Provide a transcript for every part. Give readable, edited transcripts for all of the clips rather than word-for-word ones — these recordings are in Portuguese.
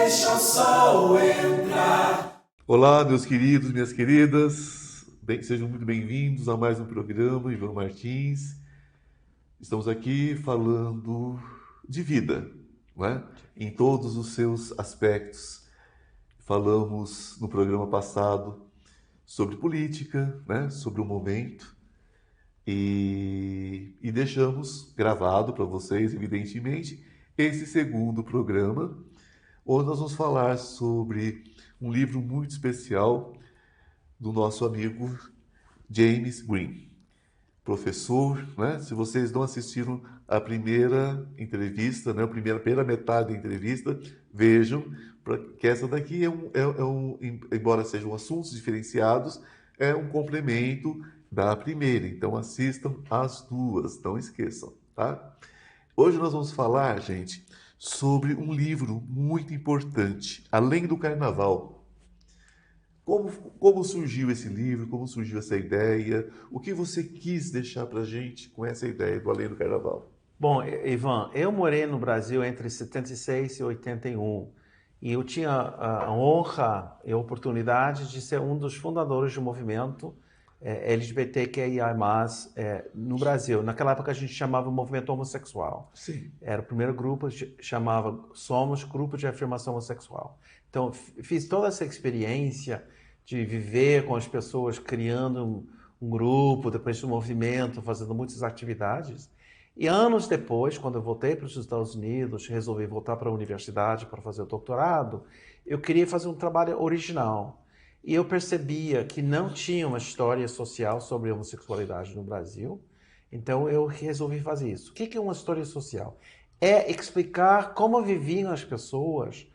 deixa o sol entrar. Olá, meus queridos, minhas queridas. Sejam muito bem-vindos a mais um programa, Ivan Martins. Estamos aqui falando de vida, não é? Em todos os seus aspectos. Falamos no programa passado sobre política, né? Sobre o momento. E deixamos gravado para vocês, evidentemente, esse segundo programa, onde nós vamos falar sobre um livro muito especial do nosso amigo James Green, professor, né? Se vocês não assistiram a primeira entrevista, né? A primeira metade da entrevista, vejam, que essa daqui embora sejam assuntos diferenciados, é um complemento da primeira. Então assistam as duas, não esqueçam, tá? Hoje nós vamos falar, gente, sobre um livro muito importante, Além do Carnaval. Como, como surgiu esse livro? Como surgiu essa ideia? O que você quis deixar para a gente com essa ideia do Além do Carnaval? Bom, Ivan, eu morei no Brasil entre 76 e 81 e eu tinha a honra e a oportunidade de ser um dos fundadores do movimento LGBTQIA+, no Brasil. Naquela época a gente chamava movimento homossexual. Sim. Era o primeiro grupo, chamava Somos Grupo de Afirmação Homossexual. Então, fiz toda essa experiência de viver com as pessoas, criando um grupo, depois do movimento, fazendo muitas atividades. E anos depois, quando eu voltei para os Estados Unidos, resolvi voltar para a universidade para fazer o doutorado, eu queria fazer um trabalho original. E eu percebia que não tinha uma história social sobre homossexualidade no Brasil, então eu resolvi fazer isso. O que é uma história social? É explicar como viviam as pessoas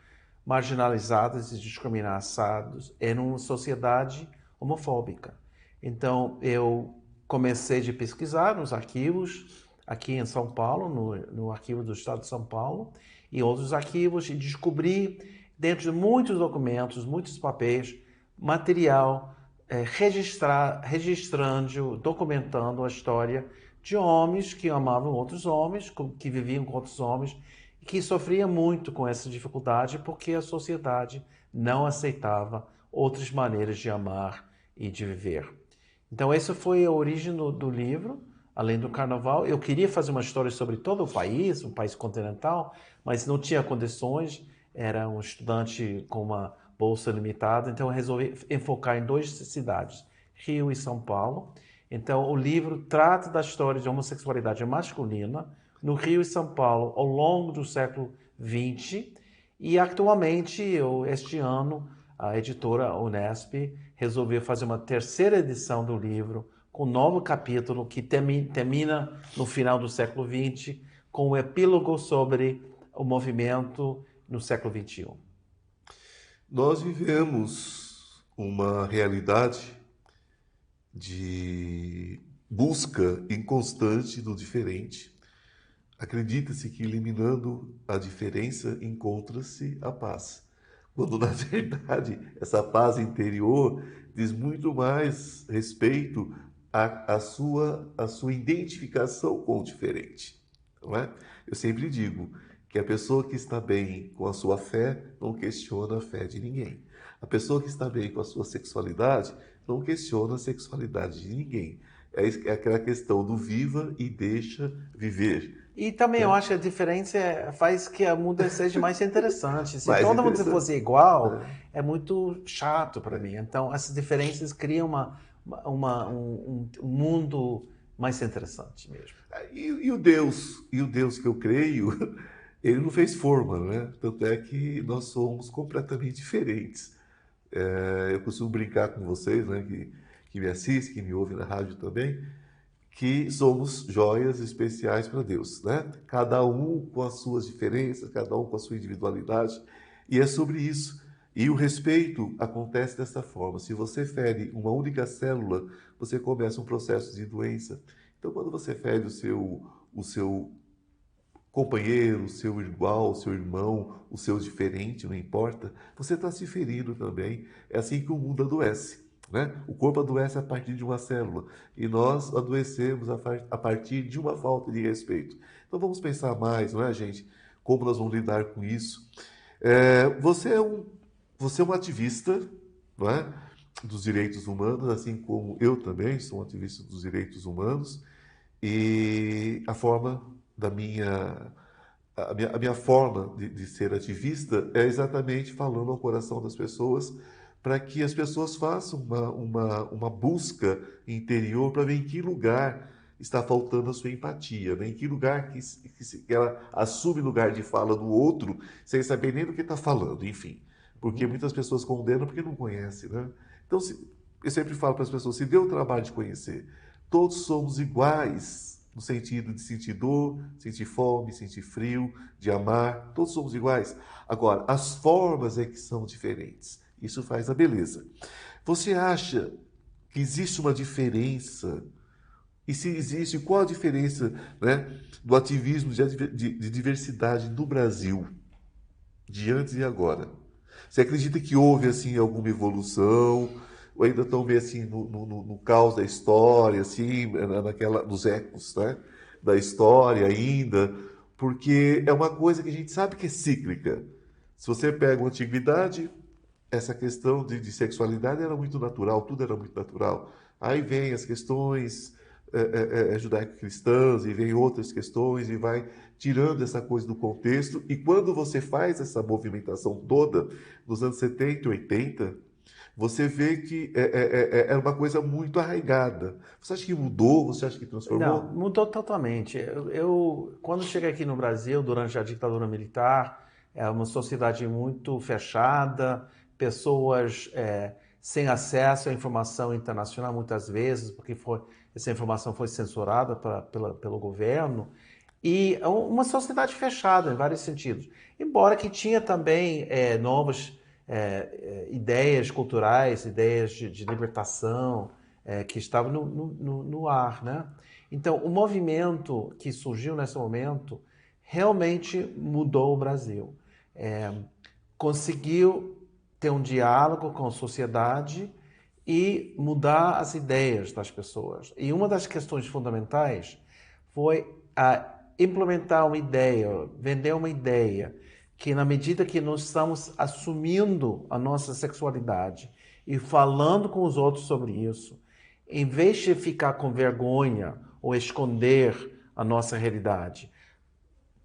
marginalizadas e discriminadas em uma sociedade homofóbica. Então eu comecei a pesquisar nos arquivos, aqui em São Paulo, no arquivo do Estado de São Paulo, e outros arquivos, e descobri, dentro de muitos documentos, muitos papéis, material registrando, documentando a história de homens que amavam outros homens, que viviam com outros homens, e que sofriam muito com essa dificuldade porque a sociedade não aceitava outras maneiras de amar e de viver. Então, essa foi a origem do livro, Além do Carnaval. Eu queria fazer uma história sobre todo o país, um país continental, mas não tinha condições. Era um estudante com uma bolsa limitada, então eu resolvi enfocar em duas cidades, Rio e São Paulo. Então, o livro trata da história de homossexualidade masculina no Rio e São Paulo ao longo do século XX. E, atualmente, este ano, a editora Unesp resolveu fazer uma terceira edição do livro, com um novo capítulo que termina no final do século XX, com um epílogo sobre o movimento no século XXI. Nós vivemos uma realidade de busca inconstante do diferente. Acredita-se que eliminando a diferença encontra-se a paz. Quando, na verdade, essa paz interior diz muito mais respeito à sua identificação com o diferente. Não é? Eu sempre digo que a pessoa que está bem com a sua fé não questiona a fé de ninguém. A pessoa que está bem com a sua sexualidade não questiona a sexualidade de ninguém. É aquela questão do viva e deixa viver. E também eu acho que a diferença faz que o mundo seja mais interessante. Se Mais todo mundo interessante. fosse igual, é muito chato para mim. Então, essas diferenças criam um mundo mais interessante mesmo. E o Deus que eu creio, ele não fez forma, né? Tanto é que nós somos completamente diferentes. Eu costumo brincar com vocês, né, que me assistem, que me ouvem na rádio também, que somos joias especiais para Deus, né? Cada um com as suas diferenças, cada um com a sua individualidade, e é sobre isso. E o respeito acontece dessa forma. Se você fere uma única célula, você começa um processo de doença. Então, quando você fere o seu companheiro, o seu igual, o seu irmão, o seu diferente, não importa, você está se ferindo também. É assim que o mundo adoece. né? O corpo adoece a partir de uma célula e nós adoecemos a partir de uma falta de respeito. Então vamos pensar mais, não é, gente? Como nós vamos lidar com isso? Você é um ativista, não é? Dos direitos humanos, assim como eu também sou um ativista dos direitos humanos, e a forma da a minha forma de ser ativista é exatamente falando ao coração das pessoas para que as pessoas façam uma busca interior para ver em que lugar está faltando a sua empatia, né? Em que lugar que ela assume lugar de fala do outro sem saber nem do que está falando, enfim. Porque muitas pessoas condenam porque não conhecem, né? Então, eu sempre falo para as pessoas, se dê o trabalho de conhecer, todos somos iguais no sentido de sentir dor, sentir fome, sentir frio, de amar, todos somos iguais. Agora, as formas é que são diferentes. Isso faz a beleza. Você acha que existe uma diferença? E se existe, qual a diferença, né, do ativismo de diversidade no Brasil, de antes e agora? Você acredita que houve assim alguma evolução? Ou ainda estão meio assim no caos da história, assim, nos ecos, né, da história ainda? Porque é uma coisa que a gente sabe que é cíclica. Se você pega a antiguidade, essa questão de sexualidade era muito natural, tudo era muito natural. Aí vem as questões judaico-cristãs e vem outras questões e vai tirando essa coisa do contexto. E quando você faz essa movimentação toda, nos anos 70 e 80, você vê que é uma coisa muito arraigada. Você acha que mudou? Você acha que Não, transformou? mudou totalmente. Quando cheguei aqui no Brasil, durante a ditadura militar, é uma sociedade muito fechada, pessoas sem acesso à informação internacional muitas vezes, porque essa informação foi censurada pelo governo, e é uma sociedade fechada em vários sentidos. Embora que tinha também novas ideias culturais, ideias de libertação, que estavam no ar, né? Então, o movimento que surgiu nesse momento realmente mudou o Brasil. Conseguiu ter um diálogo com a sociedade e mudar as ideias das pessoas. E uma das questões fundamentais foi implementar uma ideia, vender uma ideia, que na medida que nós estamos assumindo a nossa sexualidade e falando com os outros sobre isso, em vez de ficar com vergonha ou esconder a nossa realidade,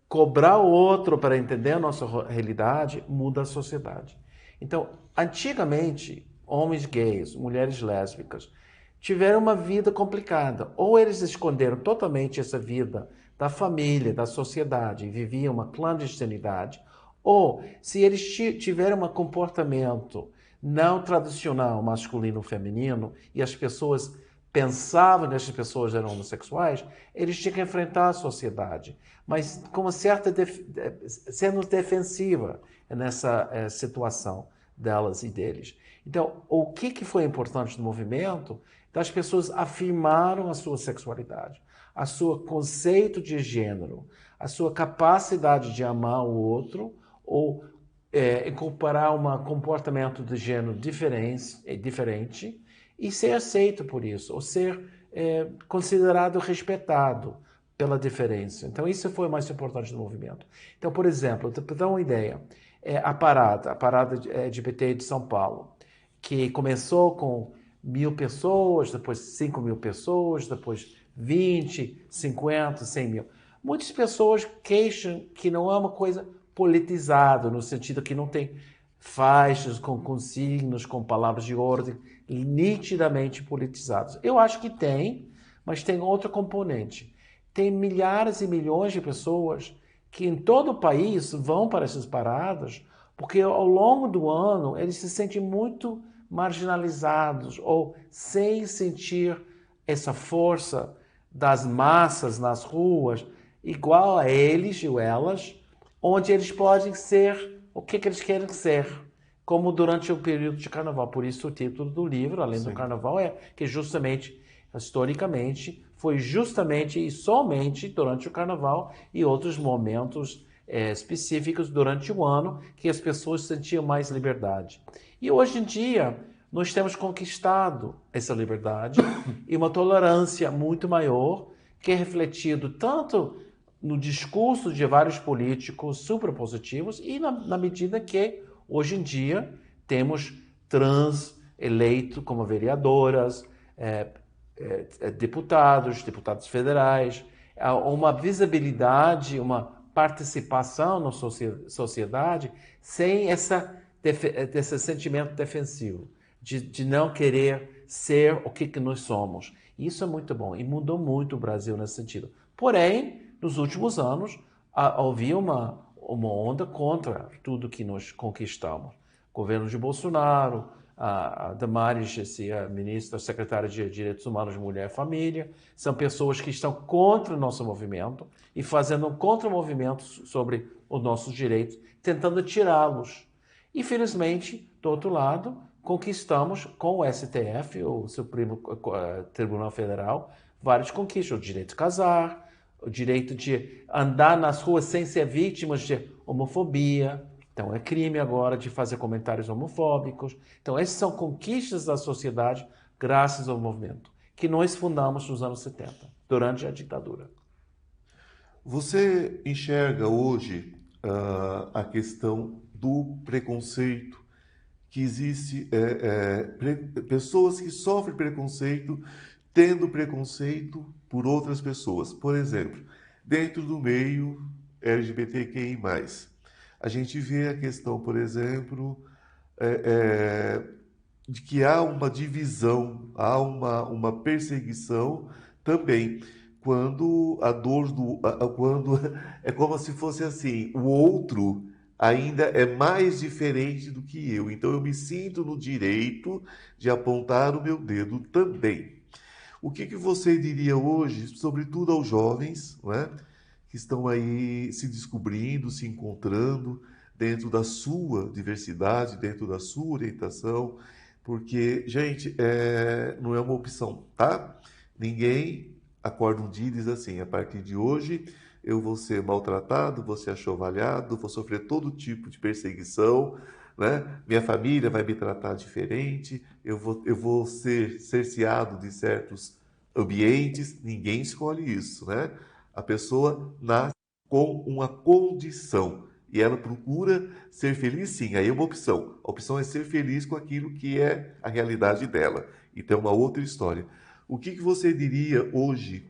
cobrar o outro para entender a nossa realidade, muda a sociedade. Então, antigamente, homens gays, mulheres lésbicas, tiveram uma vida complicada. Ou eles esconderam totalmente essa vida da família, da sociedade, e viviam uma clandestinidade, ou se eles tiveram um comportamento não tradicional masculino-feminino e as pessoas pensavam que as pessoas eram homossexuais, eles tinham que enfrentar a sociedade, mas com uma certa sendo defensiva nessa situação delas e deles. Então, o que foi importante no movimento? Então, as pessoas afirmaram a sua sexualidade, a seu conceito de gênero, a sua capacidade de amar o outro ou incorporar um comportamento de gênero diferente e ser aceito por isso, ou ser considerado respeitado pela diferença. Então, isso foi o mais importante do movimento. Então, por exemplo, para dar uma ideia, a parada LGBT de São Paulo, que começou com 1.000 pessoas, depois 5.000 pessoas, depois 20, 50, 100 mil. Muitas pessoas queixam que não é uma coisa politizada, no sentido que não tem faixas com consignas, com palavras de ordem, nitidamente politizadas. Eu acho que tem, mas tem outro componente. Tem milhares e milhões de pessoas que em todo o país vão para essas paradas porque ao longo do ano eles se sentem muito marginalizados ou sem sentir essa força das massas nas ruas igual a eles ou elas, onde eles podem ser o que eles querem ser, como durante o período de carnaval. Por isso o título do livro, além do carnaval, é que justamente, historicamente, foi justamente e somente durante o carnaval e outros momentos específicos durante o ano que as pessoas sentiam mais liberdade. E hoje em dia, nós temos conquistado essa liberdade e uma tolerância muito maior, que é refletido tanto no discurso de vários políticos super positivos e na medida que, hoje em dia, temos trans eleitos como vereadoras, deputados federais, uma visibilidade, uma participação na sociedade sem esse sentimento defensivo, de não querer ser o que nós somos. Isso é muito bom e mudou muito o Brasil nesse sentido. Porém, nos últimos anos, havia uma onda contra tudo que nós conquistamos. O governo de Bolsonaro, a Damares, a ministra, secretária de Direitos Humanos, Mulher e Família, são pessoas que estão contra o nosso movimento e fazendo um contra-movimento sobre os nossos direitos, tentando tirá-los. E, felizmente, do outro lado, conquistamos com o STF, o Supremo Tribunal Federal, várias conquistas. O direito de casar, o direito de andar nas ruas sem ser vítimas de homofobia. Então, é crime agora de fazer comentários homofóbicos. Então, essas são conquistas da sociedade graças ao movimento que nós fundamos nos anos 70, durante a ditadura. Você enxerga hoje a questão do preconceito, que existe pessoas que sofrem preconceito, tendo preconceito por outras pessoas. Por exemplo, dentro do meio LGBTQI+, a gente vê a questão, por exemplo, de que há uma divisão, há uma perseguição também, quando a dor quando é como se fosse assim, o outro ainda é mais diferente do que eu, então eu me sinto no direito de apontar o meu dedo também. O que você diria hoje, sobretudo aos jovens, não é? Que estão aí se descobrindo, se encontrando dentro da sua diversidade, dentro da sua orientação, porque, gente, não é uma opção, tá? Ninguém acorda um dia e diz assim, a partir de hoje eu vou ser maltratado, vou ser achovalhado, vou sofrer todo tipo de perseguição, né? Minha família vai me tratar diferente, eu vou ser cerceado de certos ambientes. Ninguém escolhe isso, né? A pessoa nasce com uma condição e ela procura ser feliz, sim. Aí é uma opção. A opção é ser feliz com aquilo que é a realidade dela. Então é uma outra história. O que você diria hoje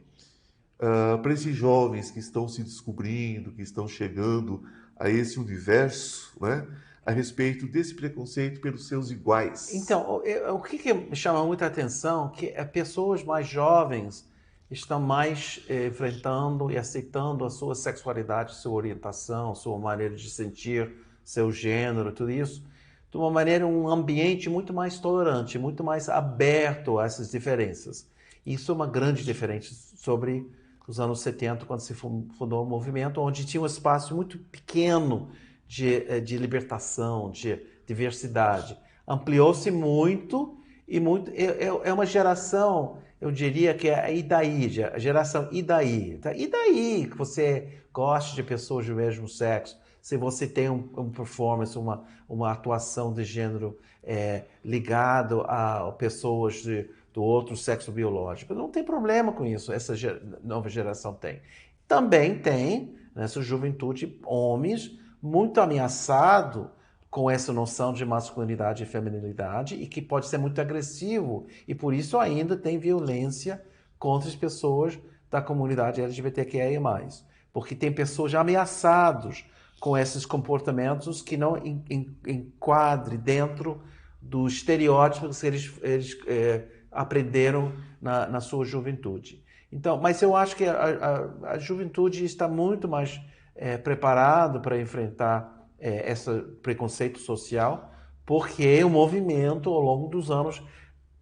para esses jovens que estão se descobrindo, que estão chegando a esse universo, né? A respeito desse preconceito pelos seus iguais? Então, o que me chama muita atenção é que pessoas mais jovens estão mais enfrentando e aceitando a sua sexualidade, sua orientação, sua maneira de sentir, seu gênero, tudo isso, de uma maneira, um ambiente muito mais tolerante, muito mais aberto a essas diferenças. Isso é uma grande diferença sobre os anos 70, quando se fundou o movimento, onde tinha um espaço muito pequeno de libertação, de diversidade. Ampliou-se muito e muito. É uma geração, eu diria que é a Idaí, a geração Idaí. Tá? E daí que você gosta de pessoas do mesmo sexo, se você tem um performance, uma atuação de gênero ligado a pessoas do outro sexo biológico. Não tem problema com isso, essa nova geração tem. Também tem, nessa juventude, homens muito ameaçados com essa noção de masculinidade e feminilidade e que pode ser muito agressivo e por isso ainda tem violência contra as pessoas da comunidade LGBTQIA+. Porque tem pessoas já ameaçadas com esses comportamentos que não enquadrem dentro do estereótipo que eles aprenderam na sua juventude. Então, mas eu acho que a juventude está muito mais preparado para enfrentar esse preconceito social, porque o movimento, ao longo dos anos,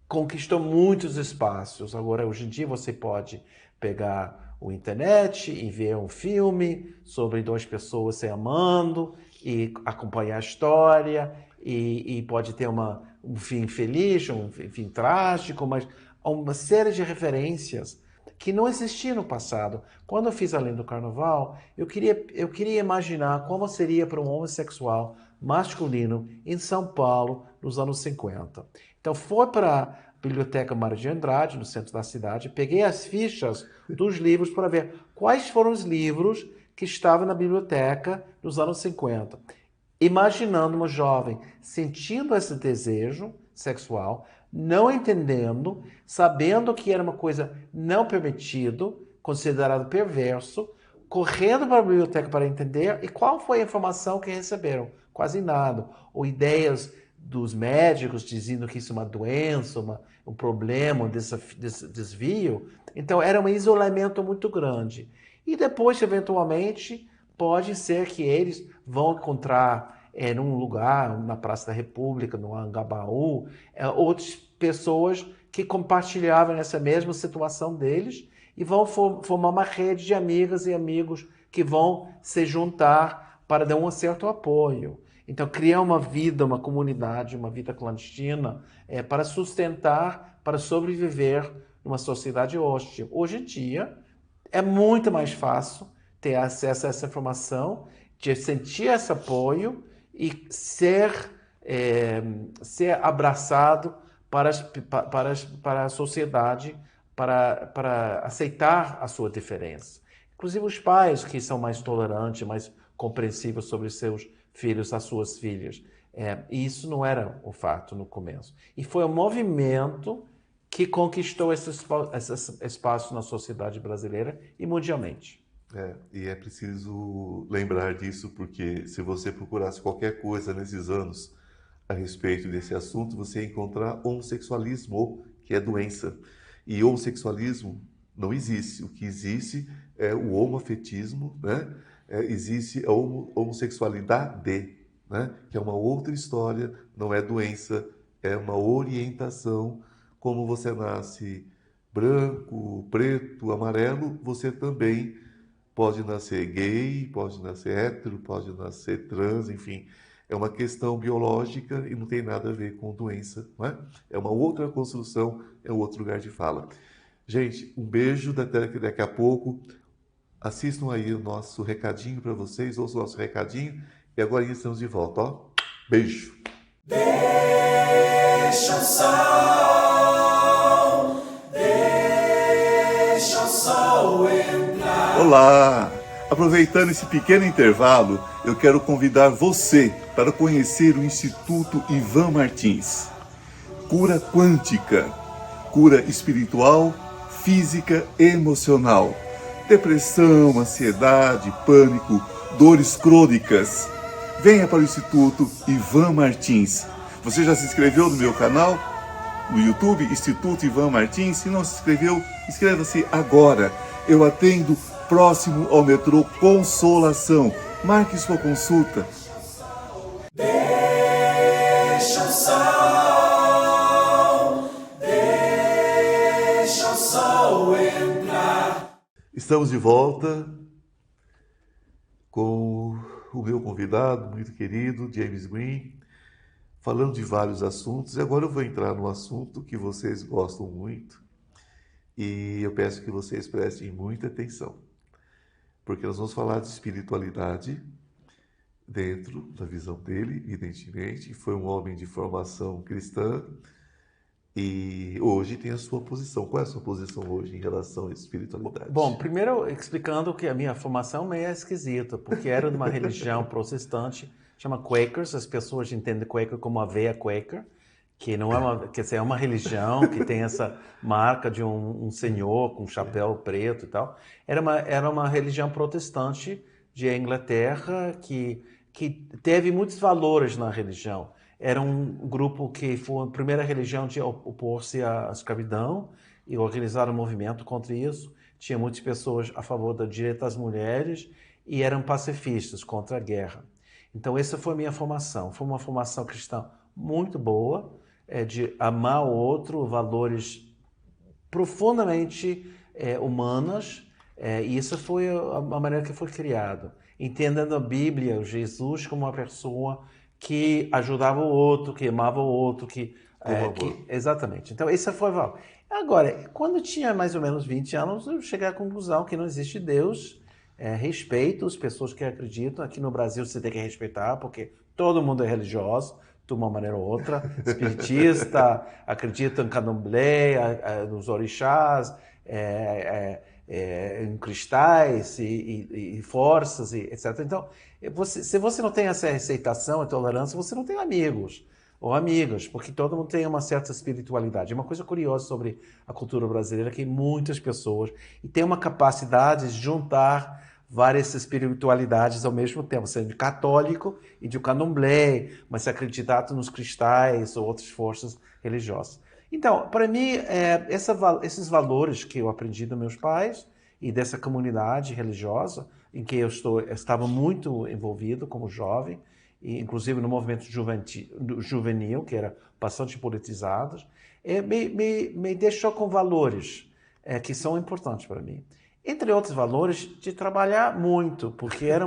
conquistou muitos espaços. Agora, hoje em dia, você pode pegar a internet e ver um filme sobre duas pessoas se amando e acompanhar a história e pode ter um fim feliz, um fim trágico, mas há uma série de referências. que não existia no passado. Quando eu fiz Além do Carnaval, eu queria imaginar como seria para um homossexual masculino em São Paulo nos anos 50. Então, foi para a Biblioteca Mário de Andrade, no centro da cidade, peguei as fichas dos livros para ver quais foram os livros que estavam na biblioteca nos anos 50. Imaginando uma jovem sentindo esse desejo sexual, não entendendo, sabendo que era uma coisa não permitido, considerado perverso, correndo para a biblioteca para entender, e qual foi a informação que receberam? Quase nada. Ou ideias dos médicos dizendo que isso é uma doença, um problema, um desvio. Então era um isolamento muito grande. E depois, eventualmente, pode ser que eles vão encontrar num lugar, na Praça da República, no Anhangabaú, outras pessoas que compartilhavam essa mesma situação deles e vão formar uma rede de amigas e amigos que vão se juntar para dar um certo apoio. Então, criar uma vida, uma comunidade, uma vida clandestina para sustentar, para sobreviver numa sociedade hostil. Hoje em dia, é muito mais fácil ter acesso a essa informação, de sentir esse apoio e ser abraçado para a sociedade, para aceitar a sua diferença. Inclusive os pais que são mais tolerantes, mais compreensivos sobre seus filhos, as suas filhas. E isso não era o fato no começo. E foi um movimento que conquistou esse espaço na sociedade brasileira e mundialmente. E é preciso lembrar disso, porque se você procurasse qualquer coisa nesses anos a respeito desse assunto, você ia encontrar homossexualismo, que é doença. E homossexualismo não existe. O que existe é o homoafetismo, né? Existe a homossexualidade, né? Que é uma outra história, não é doença, é uma orientação. Como você nasce branco, preto, amarelo, você também pode nascer gay, pode nascer hétero, pode nascer trans, enfim. É uma questão biológica e não tem nada a ver com doença, não é? É uma outra construção, é um outro lugar de fala. Gente, um beijo, até daqui a pouco. Assistam aí o nosso recadinho para vocês, ouçam o nosso recadinho e agora estamos de volta, ó. Beijo! Deixa o sol entrar. Olá! Aproveitando esse pequeno intervalo, eu quero convidar você para conhecer o Instituto Ivan Martins. Cura quântica, cura espiritual, física e emocional. Depressão, ansiedade, pânico, dores crônicas. Venha para o Instituto Ivan Martins. Você já se inscreveu no meu canal? No YouTube, Instituto Ivan Martins? Se não se inscreveu, inscreva-se agora. Eu atendo próximo ao metrô Consolação. Marque sua consulta. Deixa o sol entrar. Estamos de volta com o meu convidado muito querido, James Green, falando de vários assuntos. E agora eu vou entrar num assunto que vocês gostam muito e eu peço que vocês prestem muita atenção, porque nós vamos falar de espiritualidade dentro da visão dele, evidentemente. Foi um homem de formação cristã e hoje tem a sua posição. Qual é a sua posição hoje em relação à espiritualidade? Bom, primeiro explicando que a minha formação meio é esquisita, porque era de uma religião protestante, chama Quakers. As pessoas entendem Quaker como a veia Quaker, que não é uma, quer dizer, é uma religião que tem essa marca de um senhor com chapéu preto e tal. Era uma religião protestante de Inglaterra que teve muitos valores na religião. Era um grupo que foi a primeira religião de opor-se à escravidão e organizaram um movimento contra isso. Tinha muitas pessoas a favor do direito das mulheres e eram pacifistas contra a guerra. Então essa foi a minha formação. Foi uma formação cristã muito boa, de amar o outro, valores profundamente humanas, e isso foi a maneira que foi criado. Entendendo a Bíblia, Jesus como uma pessoa que ajudava o outro, que amava o outro, exatamente. Então esse foi o valor. Agora, quando eu tinha mais ou menos 20 anos, eu cheguei à conclusão que não existe Deus. Respeito as pessoas que acreditam. Aqui no Brasil você tem que respeitar, porque todo mundo é religioso, de uma maneira ou outra. Espiritista, acredita em candomblé, nos orixás, em cristais e forças, etc. Então, se você não tem essa aceitação e tolerância, você não tem amigos ou amigas, porque todo mundo tem uma certa espiritualidade. Uma coisa curiosa sobre a cultura brasileira é que muitas pessoas e tem uma capacidade de juntar várias espiritualidades ao mesmo tempo, sendo católico e de candomblé, mas se acreditar nos cristais ou outras forças religiosas. Então, para mim, esses valores que eu aprendi dos meus pais e dessa comunidade religiosa em que eu estava muito envolvido como jovem, e inclusive no movimento juvenil, que era bastante politizado, me deixou com valores que são importantes para mim. Entre outros valores, de trabalhar muito, porque era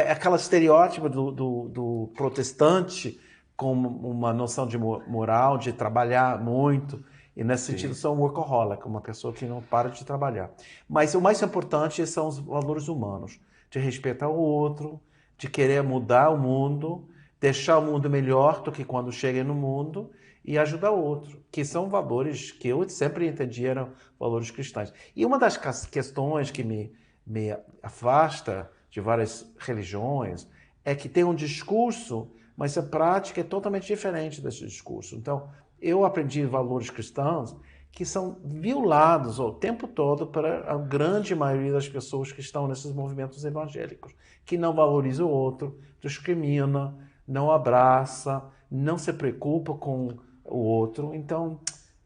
aquele estereótipo do protestante com uma noção de moral, de trabalhar muito, e nesse sentido sou um workaholic, uma pessoa que não para de trabalhar. Mas o mais importante são os valores humanos, de respeitar o outro, de querer mudar o mundo, deixar o mundo melhor do que quando cheguei no mundo e ajudar o outro, que são valores que eu sempre entendi eram valores cristãos. E uma das questões que me afasta de várias religiões é que tem um discurso, mas a prática é totalmente diferente desse discurso. Então, eu aprendi valores cristãos que são violados o tempo todo para a grande maioria das pessoas que estão nesses movimentos evangélicos, que não valoriza o outro, discrimina, não abraça, não se preocupa com o outro. Então,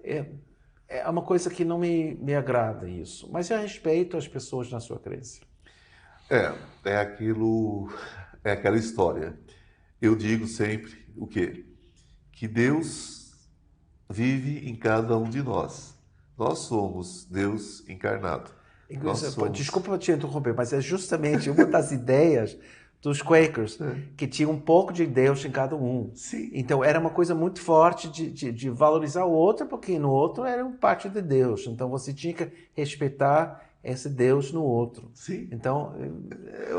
é uma coisa que não me agrada isso. Mas eu respeito as pessoas na sua crença. É aquela história. Eu digo sempre o quê? Que Deus vive em cada um de nós. Nós somos Deus encarnado. Desculpa te interromper, mas é justamente uma das ideias dos Quakers, que tinha um pouco de Deus em cada um. Sim. Então era uma coisa muito forte de valorizar o outro, porque no outro era parte de Deus. Então você tinha que respeitar esse Deus no outro. Sim. Então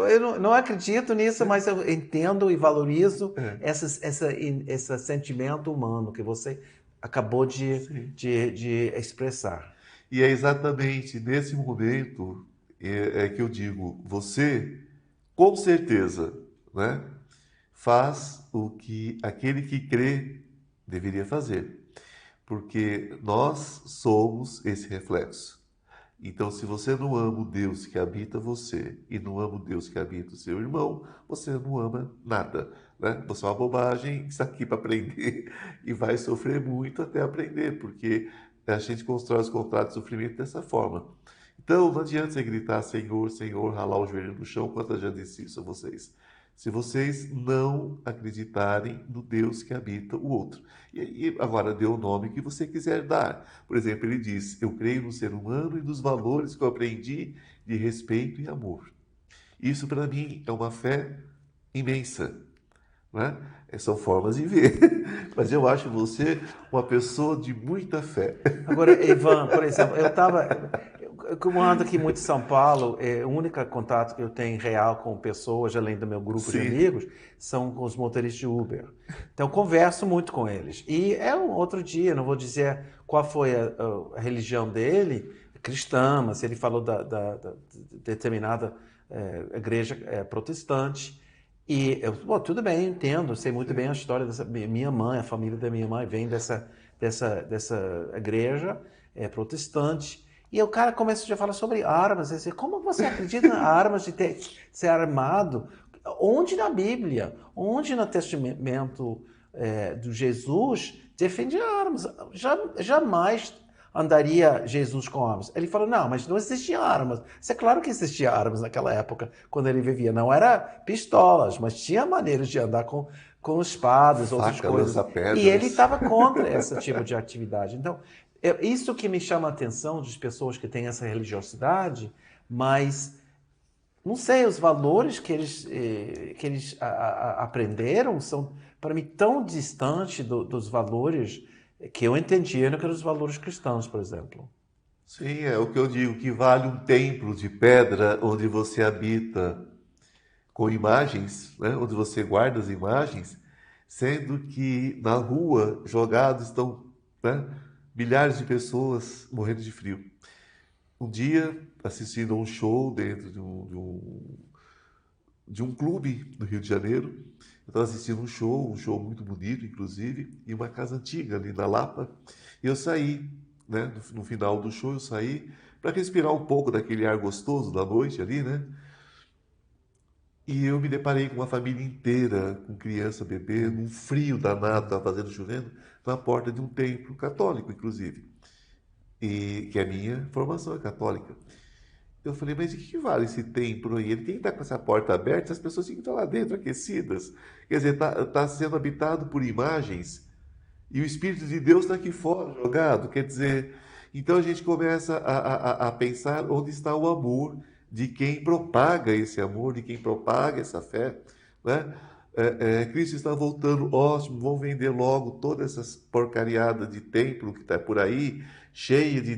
eu não acredito nisso, mas eu entendo e valorizo esse sentimento humano que você acabou de expressar. E é exatamente nesse momento que eu digo, você, com certeza, né, faz o que aquele que crê deveria fazer. Porque nós somos esse reflexo. Então, se você não ama o Deus que habita você e não ama o Deus que habita o seu irmão, você não ama nada, né? Você é uma bobagem, está aqui para aprender e vai sofrer muito até aprender, porque a gente constrói os contratos de sofrimento dessa forma. Então, não adianta você gritar Senhor, Senhor, ralar o joelho no chão, quanto eu já disse isso a vocês. Se vocês não acreditarem no Deus que habita o outro. E agora, dê o nome que você quiser dar. Por exemplo, ele diz, eu creio no ser humano e nos valores que eu aprendi de respeito e amor. Isso, para mim, é uma fé imensa. Né? São formas de ver. Mas eu acho você uma pessoa de muita fé. Agora, Ivan, por exemplo, como ando aqui muito em São Paulo, o único contato que eu tenho real com pessoas, além do meu grupo de amigos, são com os motoristas de Uber. Então, converso muito com eles. E um outro dia, não vou dizer qual foi a religião dele, cristã, mas ele falou da determinada igreja protestante. E eu, tudo bem, entendo, sei muito bem a história dessa minha mãe, a família da minha mãe vem dessa igreja protestante. E o cara começa a falar sobre armas. Dizer, como você acredita em armas de ser armado? Onde na Bíblia, onde no testamento do Jesus defende armas? Jamais andaria Jesus com armas. Ele falou, não, mas não existia armas. É claro que existia armas naquela época, quando ele vivia. Não era pistolas, mas tinha maneiras de andar com espadas, outras coisas. E ele estava contra esse tipo de atividade. Então, isso que me chama a atenção das pessoas que têm essa religiosidade, mas, não sei, os valores que eles aprenderam são, para mim, tão distantes dos valores que eu entendia naqueles valores cristãos, por exemplo. Sim, é o que eu digo, que vale um templo de pedra onde você habita com imagens, né? Onde você guarda as imagens, sendo que na rua jogados estão, né, milhares de pessoas morrendo de frio. Um dia, assistindo a um show dentro de um clube do Rio de Janeiro, eu estava assistindo um show muito bonito, inclusive, em uma casa antiga ali na Lapa, e eu saí, né, no final do show eu saí para respirar um pouco daquele ar gostoso da noite ali, né? E eu me deparei com uma família inteira, com criança, bebê, num frio danado, estava fazendo chovendo, na porta de um templo católico, inclusive, e que a minha formação é católica. Eu falei, mas de que vale esse templo aí? Ele tem que estar com essa porta aberta, as pessoas têm que estar lá dentro, aquecidas. Quer dizer, está sendo habitado por imagens e o Espírito de Deus está aqui fora, jogado. Quer dizer, então a gente começa a pensar onde está o amor de quem propaga esse amor, de quem propaga essa fé, né? Cristo está voltando, ótimo, vão vender logo todas essas porcariadas de templo que está por aí, cheia de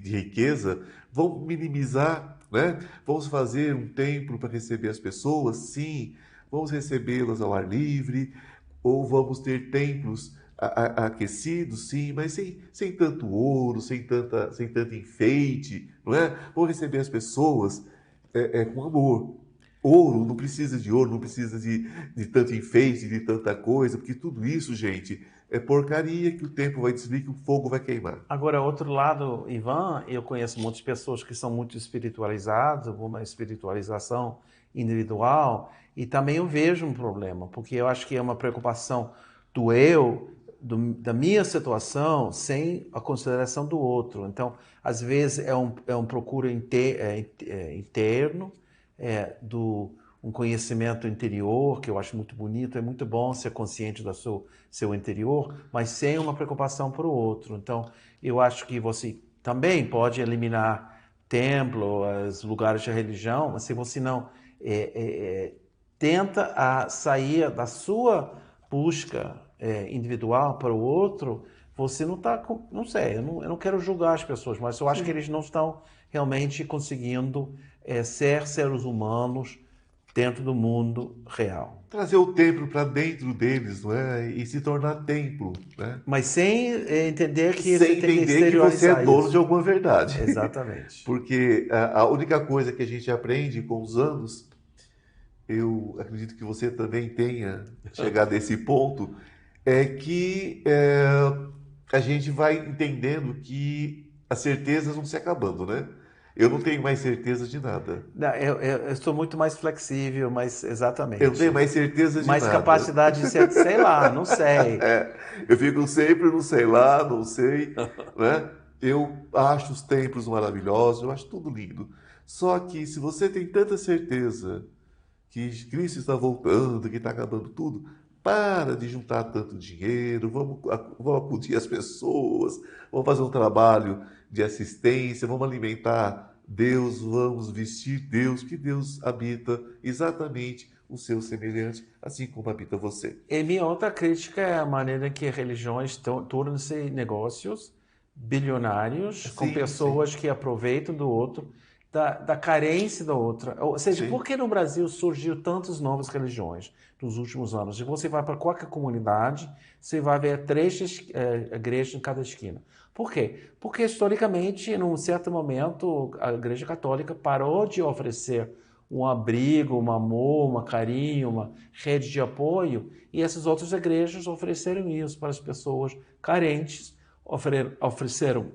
riqueza, vão minimizar, né? Vamos fazer um templo para receber as pessoas, sim, vamos recebê-las ao ar livre, ou vamos ter templos aquecidos, sim, mas sem tanto ouro, sem tanto enfeite, não é? Vamos receber as pessoas com amor. Ouro, não precisa de ouro, não precisa de tanto enfeite, de tanta coisa, porque tudo isso, gente, é porcaria que o tempo vai destruir, que o fogo vai queimar. Agora, outro lado, Ivan, eu conheço muitas pessoas que são muito espiritualizadas, uma espiritualização individual, e também eu vejo um problema, porque eu acho que é uma preocupação do eu, da minha situação, sem a consideração do outro. Então, às vezes, é um procura interno, um conhecimento interior, que eu acho muito bonito, é muito bom ser consciente do seu interior, mas sem uma preocupação para o outro. Então, eu acho que você também pode eliminar templo, os lugares de religião, mas se você não tenta sair da sua busca individual para o outro, você não está, não sei, eu não quero julgar as pessoas, mas eu acho que eles não estão realmente conseguindo ser seres humanos dentro do mundo real. Trazer o templo para dentro deles, não é? E se tornar templo, né? Mas sem entender que Sem você tem que entender que você é exteriorizar dono isso. de alguma verdade. Exatamente. Porque a única coisa que a gente aprende com os anos, eu acredito que você também tenha chegado a esse ponto, é que a gente vai entendendo que as certezas vão se acabando, né? Eu não tenho mais certeza de nada. Não, eu sou muito mais flexível, mas exatamente. Eu não tenho mais certeza de mais nada. capacidade de ser, sei lá, não sei. Eu fico sempre, não sei lá, não sei, né? Eu acho os templos maravilhosos, eu acho tudo lindo. Só que se você tem tanta certeza que Cristo está voltando, que está acabando tudo, para de juntar tanto dinheiro, vamos acudir as pessoas, vamos fazer um trabalho de assistência, vamos alimentar Deus, vamos vestir Deus, que Deus habita exatamente o seu semelhante, assim como habita você. E minha outra crítica é a maneira que religiões tornam-se negócios bilionários com pessoas que aproveitam do outro, da carência da outra. Ou seja, por que no Brasil surgiu tantas novas religiões nos últimos anos? Se você vai para qualquer comunidade, você vai ver 3 igrejas em cada esquina. Por quê? Porque, historicamente, num certo momento, a Igreja Católica parou de oferecer um abrigo, um amor, um carinho, uma rede de apoio, e essas outras igrejas ofereceram isso para as pessoas carentes, ofereceram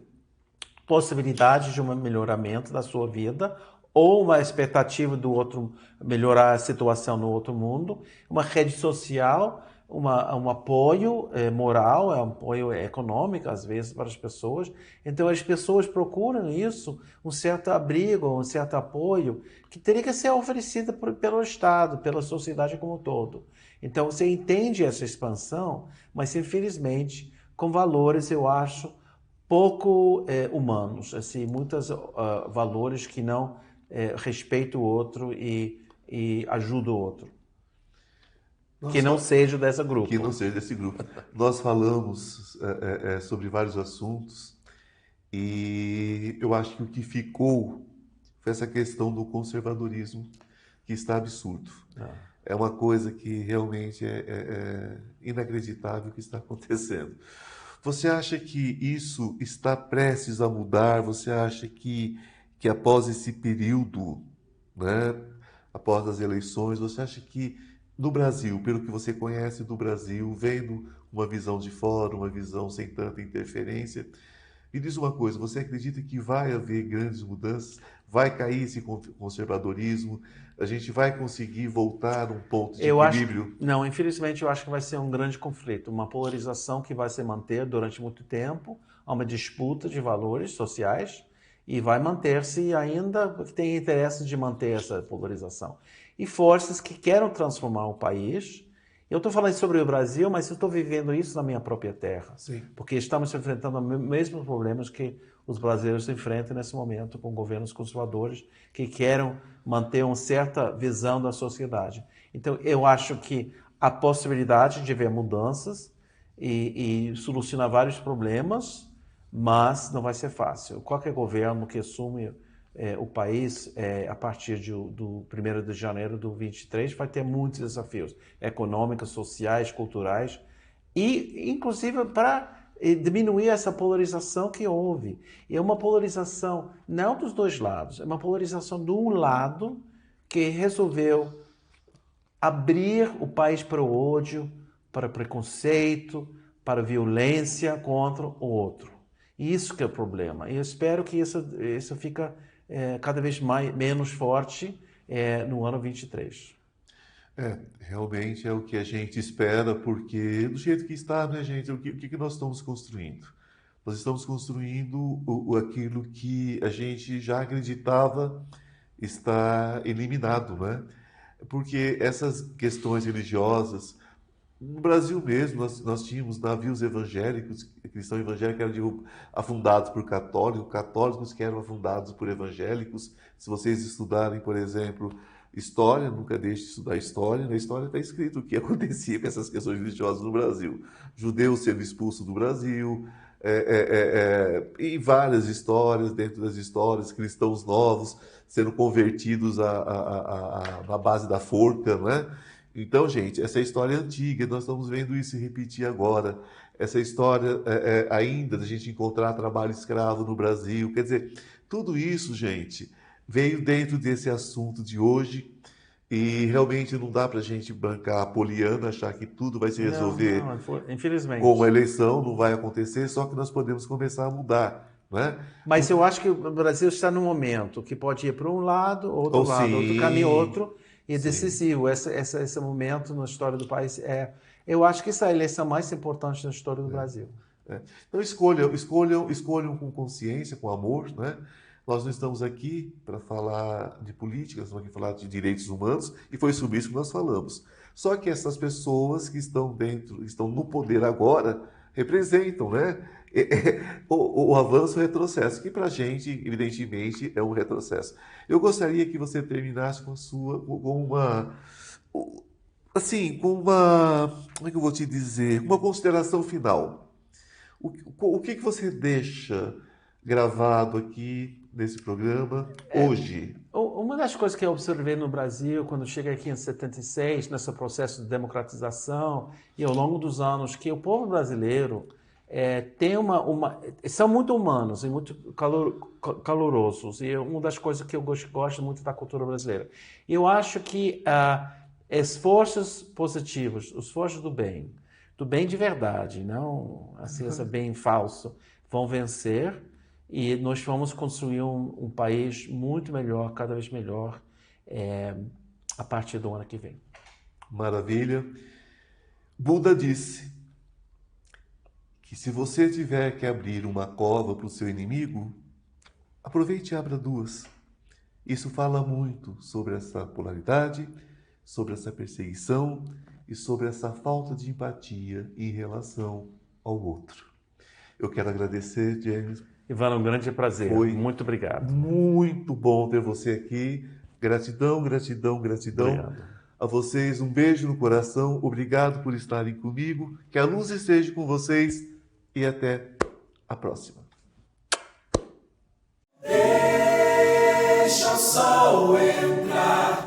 possibilidade de um melhoramento da sua vida ou uma expectativa do outro melhorar a situação no outro mundo, uma rede social, um apoio moral, um apoio econômico, às vezes, para as pessoas. Então, as pessoas procuram isso, um certo abrigo, um certo apoio, que teria que ser oferecido pelo Estado, pela sociedade como um todo. Então, você entende essa expansão, mas, infelizmente, com valores, eu acho, pouco humanos, assim, muitos valores que não respeitam o outro e ajudam o outro. que não seja desse grupo. Que não seja desse grupo. Nós falamos sobre vários assuntos e eu acho que o que ficou foi essa questão do conservadorismo, que está absurdo. É uma coisa que realmente é inacreditável o que está acontecendo. Você acha que isso está prestes a mudar? Você acha que após esse período, né, após as eleições, você acha que no Brasil, pelo que você conhece do Brasil, vendo uma visão de fora, uma visão sem tanta interferência, me diz uma coisa, você acredita que vai haver grandes mudanças? Vai cair esse conservadorismo? A gente vai conseguir voltar a um ponto de equilíbrio? Não, infelizmente eu acho que vai ser um grande conflito, uma polarização que vai se manter durante muito tempo, há uma disputa de valores sociais e vai manter-se ainda, porque tem interesse de manter essa polarização. E forças que querem transformar o país. Eu estou falando sobre o Brasil, mas eu estou vivendo isso na minha própria terra. Sim. Porque estamos enfrentando os mesmos problemas que os brasileiros enfrentam nesse momento com governos conservadores que querem manter uma certa visão da sociedade. Então, eu acho que a possibilidade de haver mudanças e solucionar vários problemas, mas não vai ser fácil. Qualquer governo que assume o país, a partir do 1º de janeiro de 2023, vai ter muitos desafios econômicos, sociais, culturais, e inclusive para diminuir essa polarização que houve. E é uma polarização não dos dois lados, é uma polarização de um lado que resolveu abrir o país para o ódio, para o preconceito, para a violência contra o outro. Isso que é o problema. E eu espero que isso fique cada vez menos forte no ano 23. Realmente é o que a gente espera, porque do jeito que está, né, gente, o que nós estamos construindo? Nós estamos construindo aquilo que a gente já acreditava está eliminado, né? Porque essas questões religiosas, no Brasil mesmo, nós tínhamos navios evangélicos, cristãos evangélicos que eram afundados por católicos, católicos que eram afundados por evangélicos. Se vocês estudarem, por exemplo, história, nunca deixe de estudar história. Na história está escrito o que acontecia com essas questões religiosas no Brasil. Judeus sendo expulsos do Brasil, e várias histórias, dentro das histórias, cristãos novos sendo convertidos na base da forca, não é? Então, gente, essa história é antiga, nós estamos vendo isso se repetir agora. Essa história ainda da gente encontrar trabalho escravo no Brasil. Quer dizer, tudo isso, gente, veio dentro desse assunto de hoje e realmente não dá para a gente bancar a poliana, achar que tudo vai se resolver infelizmente. Com a eleição, não vai acontecer, só que nós podemos começar a mudar. Não é? Mas eu acho que o Brasil está num momento que pode ir para um lado, outro caminho, outro. E é decisivo, esse momento na história do país. Eu acho que essa é a eleição mais importante na história do Brasil. Então escolham com consciência, com amor, né? Nós não estamos aqui para falar de política, nós estamos aqui para falar de direitos humanos, e foi sobre isso que nós falamos. Só que essas pessoas que estão estão no poder agora, representam, né? O avanço e o retrocesso, que para a gente, evidentemente, é um retrocesso. Eu gostaria que você terminasse com uma, como é que eu vou te dizer, uma consideração final. O que você deixa gravado aqui nesse programa hoje? Uma das coisas que eu observei no Brasil, quando cheguei aqui em 76, nesse processo de democratização, e ao longo dos anos, que o povo brasileiro tem são muito humanos e muito calorosos, e é uma das coisas que eu gosto muito da cultura brasileira. Eu acho que esforços positivos, os esforços do bem de verdade, não assim, esse bem falso, vão vencer, e nós vamos construir um país muito melhor, cada vez melhor, a partir do ano que vem. Maravilha. Buda disse que se você tiver que abrir uma cova para o seu inimigo, aproveite e abra duas. Isso fala muito sobre essa polaridade, sobre essa perseguição e sobre essa falta de empatia em relação ao outro. Eu quero agradecer, James. Ivan, um grande prazer. Muito obrigado. Muito bom ter você aqui. Gratidão, gratidão, gratidão. Obrigado. A vocês um beijo no coração, obrigado por estarem comigo, que a luz esteja com vocês e até a próxima. Deixa o sol entrar.